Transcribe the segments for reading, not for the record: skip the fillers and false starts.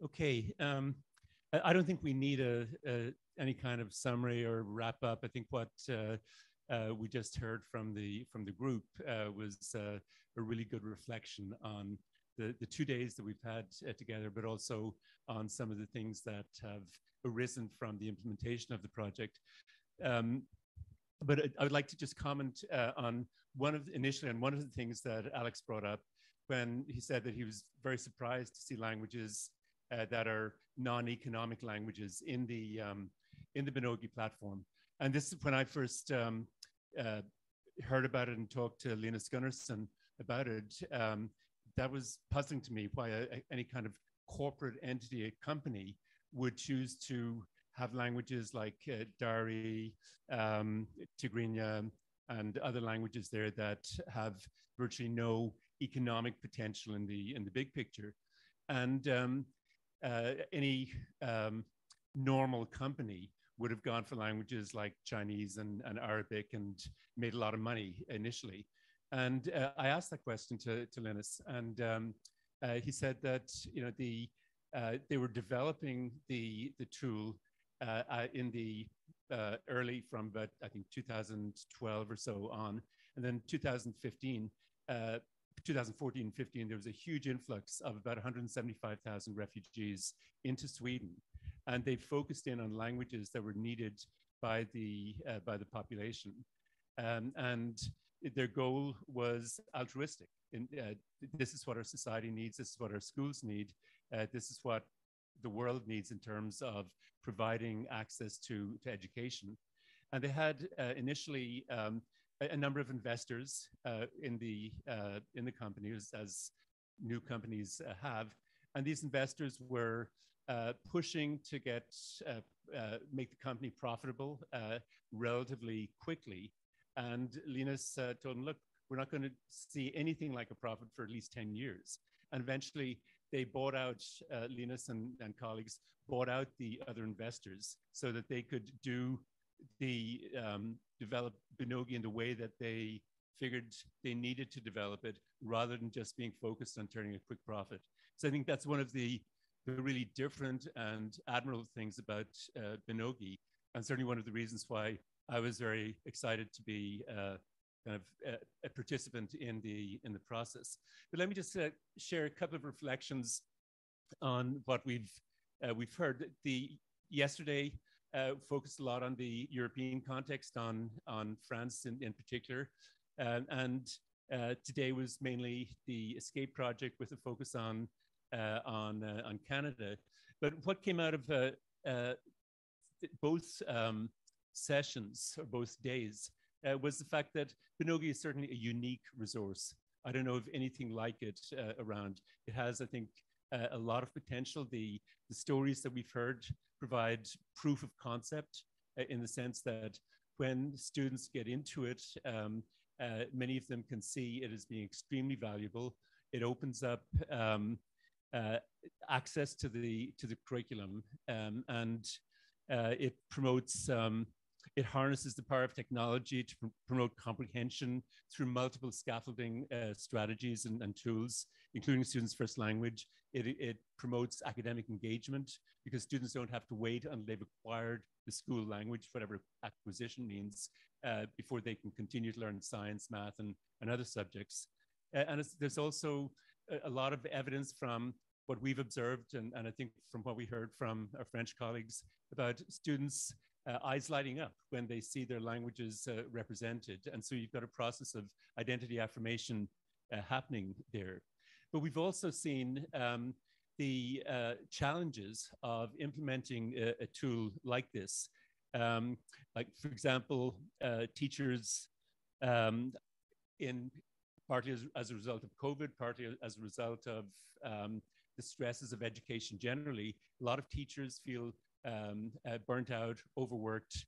Okay. I don't think we need any kind of summary or wrap up. I think what we just heard from the group was a really good reflection on the 2 days that we've had together, but also on some of the things that have arisen from the implementation of the project. Um, but I would like to just comment on initially on one of the things that Alex brought up when he said that he was very surprised to see languages that are non-economic languages in the Binogi platform. And this is when I first uh, heard about it and talked to Linus Gunnarsson about it. That was puzzling to me why any kind of corporate entity, a company, would choose to have languages like Dari, Tigrinya, and other languages there that have virtually no economic potential in the big picture. And any normal company would have gone for languages like Chinese and Arabic and made a lot of money initially. And I asked that question to Linus, and he said that they were developing the tool in the early from about I think 2012 or so on, and then 2015. 2014 and 15, there was a huge influx of about 175,000 refugees into Sweden, and they focused in on languages that were needed by the population, and their goal was altruistic. This is what our society needs. This is what our schools need. This is what the world needs in terms of providing access to education. And they had initially a number of investors in the company, as new companies have, and these investors were pushing to make the company profitable relatively quickly. And Linus told them, "Look, we're not going to see anything like a profit for at least 10 years." And eventually, they bought out Linus and colleagues bought out the other investors so that they could develop Binogi in the way that they figured they needed to develop it, rather than just being focused on turning a quick profit. So I think that's one of the really different and admirable things about Binogi, and certainly one of the reasons why I was very excited to be kind of a participant in the process. But let me just share a couple of reflections on what we've heard. The yesterday focused a lot on the European context, on France in particular, and today was mainly the Escape project with a focus on Canada. But what came out of both sessions or both days was the fact that Binogi is certainly a unique resource. I don't know of anything like it around. It has, I think, a lot of potential. The stories that we've heard provide proof of concept in the sense that when students get into it, many of them can see it as being extremely valuable. It opens up access to the curriculum, and it promotes. It harnesses the power of technology to promote comprehension through multiple scaffolding strategies and tools, including students' first language. It promotes academic engagement because students don't have to wait until they've acquired the school language, whatever acquisition means, before they can continue to learn science, math, and other subjects. And there's also a lot of evidence from what we've observed, and I think from what we heard from our French colleagues, about students' eyes lighting up when they see their languages represented. And so you've got a process of identity affirmation happening there. But we've also seen the challenges of implementing a tool like this. Like, for example, teachers in partly as a result of COVID, partly as a result of the stresses of education generally, a lot of teachers feel burnt out, overworked,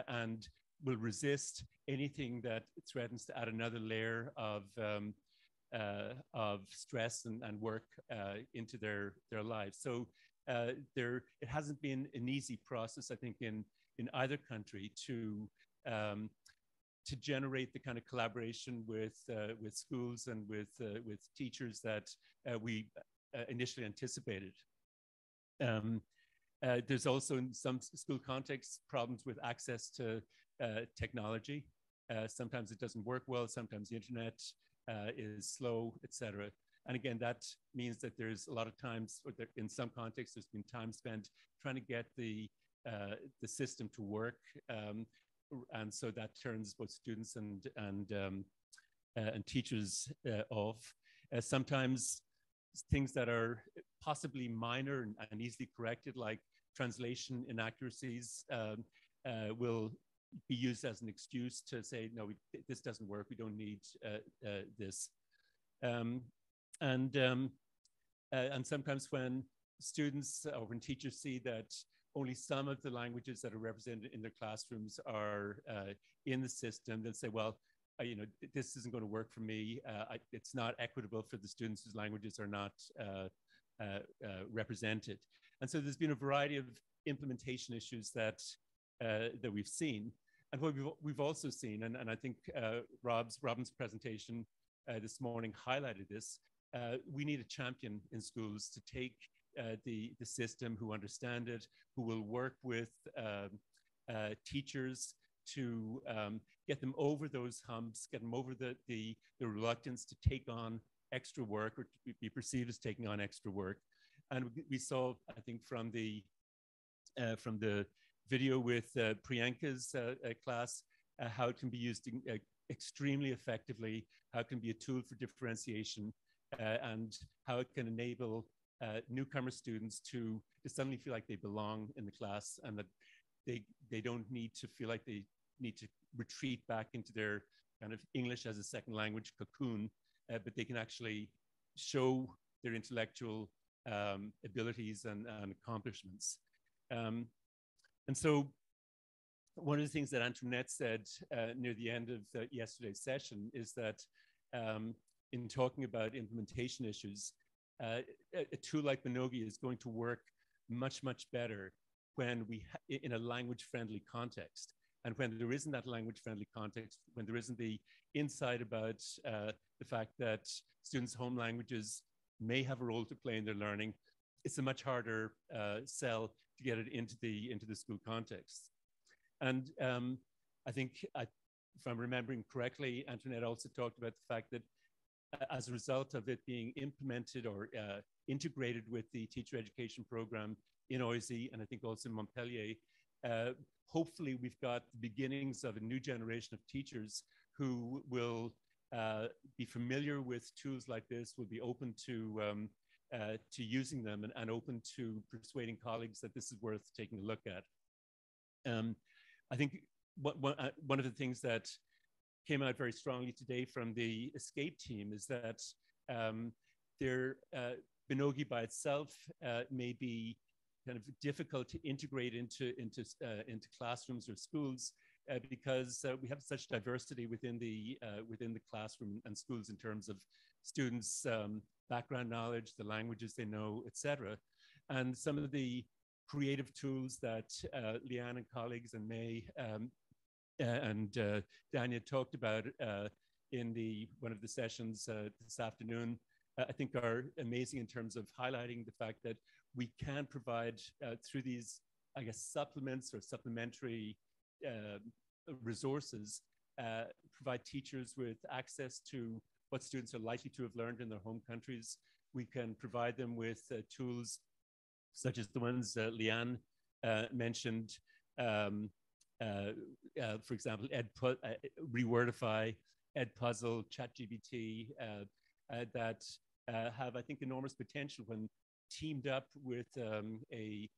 and will resist anything that threatens to add another layer of stress and work into their lives. So it hasn't been an easy process, I think, in either country to generate the kind of collaboration with schools and with teachers that we initially anticipated. There's also in some school contexts problems with access to technology. Sometimes it doesn't work well. Sometimes the internet is slow, etc. And again, that means that there's a lot of times, or in some contexts, there's been time spent trying to get the system to work, and so that turns both students and teachers off. Sometimes things that are possibly minor and easily corrected, like translation inaccuracies, will be used as an excuse to say, no, this doesn't work. We don't need this. And sometimes when students or when teachers see that only some of the languages that are represented in their classrooms are in the system, they'll say, well, this isn't going to work for me. It's not equitable for the students whose languages are not represented. And so there's been a variety of implementation issues that we've seen. And what we've also seen, and I think Robin's presentation this morning highlighted this, we need a champion in schools to take the system, who understand it, who will work with teachers to get them over those humps, get them over the reluctance to take on extra work or to be perceived as taking on extra work. And we saw, I think, from the video with Priyanka's class, how it can be used extremely effectively, how it can be a tool for differentiation, and how it can enable newcomer students to suddenly feel like they belong in the class, and that they don't need to feel like they need to retreat back into their kind of English as a second language cocoon, but they can actually show their intellectual abilities and accomplishments. And so one of the things that Antoinette said near the end of yesterday's session is that in talking about implementation issues, a tool like Binogi is going to work much, much better when in a language-friendly context. And when there isn't that language-friendly context, when there isn't the insight about the fact that students' home languages may have a role to play in their learning, it's a much harder sell to get it into the school context. And I think, if I'm remembering correctly, Antoinette also talked about the fact that as a result of it being implemented or integrated with the teacher education program in OISE, and I think also in Montpellier, hopefully we've got the beginnings of a new generation of teachers who will be familiar with tools like this, will be open to using them, and open to persuading colleagues that this is worth taking a look at. I think one of the things that came out very strongly today from the Escape team is that Binogi by itself may be kind of difficult to integrate into classrooms or schools because we have such diversity within the classroom and schools in terms of students' background knowledge, the languages they know, etc. And some of the creative tools that Leanne and colleagues and May and Dania talked about in one of the sessions this afternoon, I think are amazing in terms of highlighting the fact that we can provide through these, I guess, supplements or supplementary resources, provide teachers with access to what students are likely to have learned in their home countries. We can provide them with tools such as the ones Leanne mentioned, for example, Rewordify, Edpuzzle, ChatGPT, that have, I think, enormous potential when teamed up with a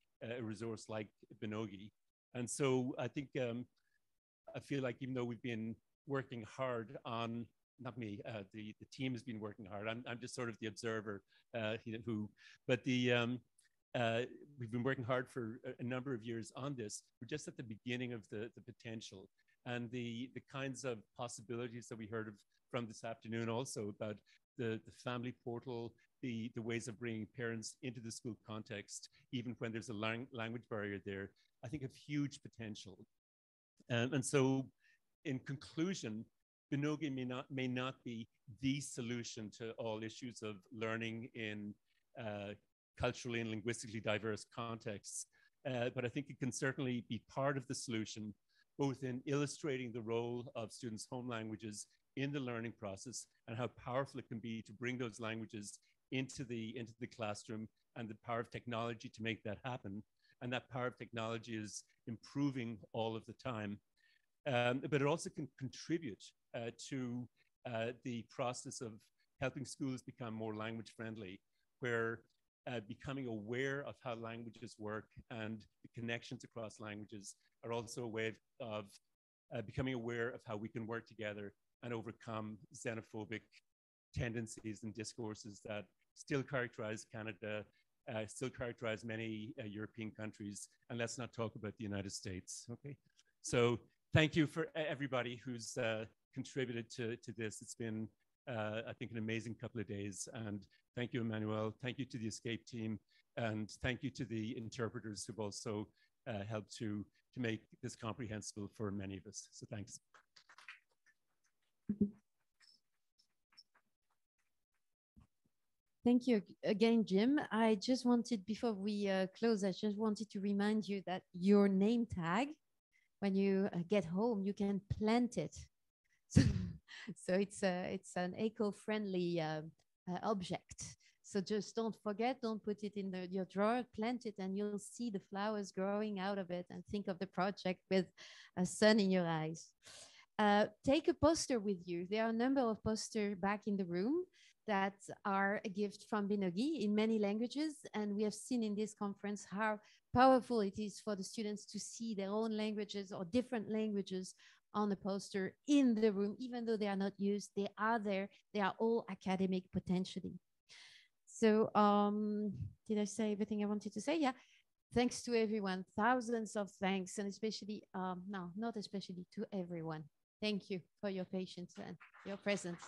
resource like Binogi. And so I think, I feel like even though we've been working hard on, not me, the team has been working hard. I'm just sort of the observer, but we've been working hard for a number of years on this. We're just at the beginning of the potential and the kinds of possibilities that we heard of from this afternoon also about the family portal, the ways of bringing parents into the school context, even when there's a language barrier there, I think have huge potential. And so in conclusion, Binogi may not be the solution to all issues of learning in culturally and linguistically diverse contexts. But I think it can certainly be part of the solution, both in illustrating the role of students' home languages in the learning process and how powerful it can be to bring those languages into the classroom, and the power of technology to make that happen. And that power of technology is improving all of the time. But it also can contribute to the process of helping schools become more language friendly, where becoming aware of how languages work and the connections across languages are also a way of becoming aware of how we can work together and overcome xenophobic tendencies and discourses that still characterize Canada, still characterize many European countries, and let's not talk about the United States, okay? So thank you for everybody who's contributed to this. It's been, I think, an amazing couple of days, and thank you, Emmanuelle. Thank you to the Escape team, and thank you to the interpreters who've also helped to make this comprehensible for many of us. So thanks. Thank you again, Jim. I just wanted, before we close, I just wanted to remind you that your name tag, when you get home, you can plant it. So it's an eco-friendly object. So just don't forget, don't put it in your drawer, plant it, and you'll see the flowers growing out of it, and think of the project with a sun in your eyes. Take a poster with you. There are a number of posters back in the room that are a gift from Binogi in many languages. And we have seen in this conference how powerful it is for the students to see their own languages or different languages on a poster in the room, even though they are not used, they are there. They are all academic potentially. So did I say everything I wanted to say? Yeah. Thanks to everyone. Thousands of thanks, and especially, no, not especially, to everyone. Thank you for your patience and your presence.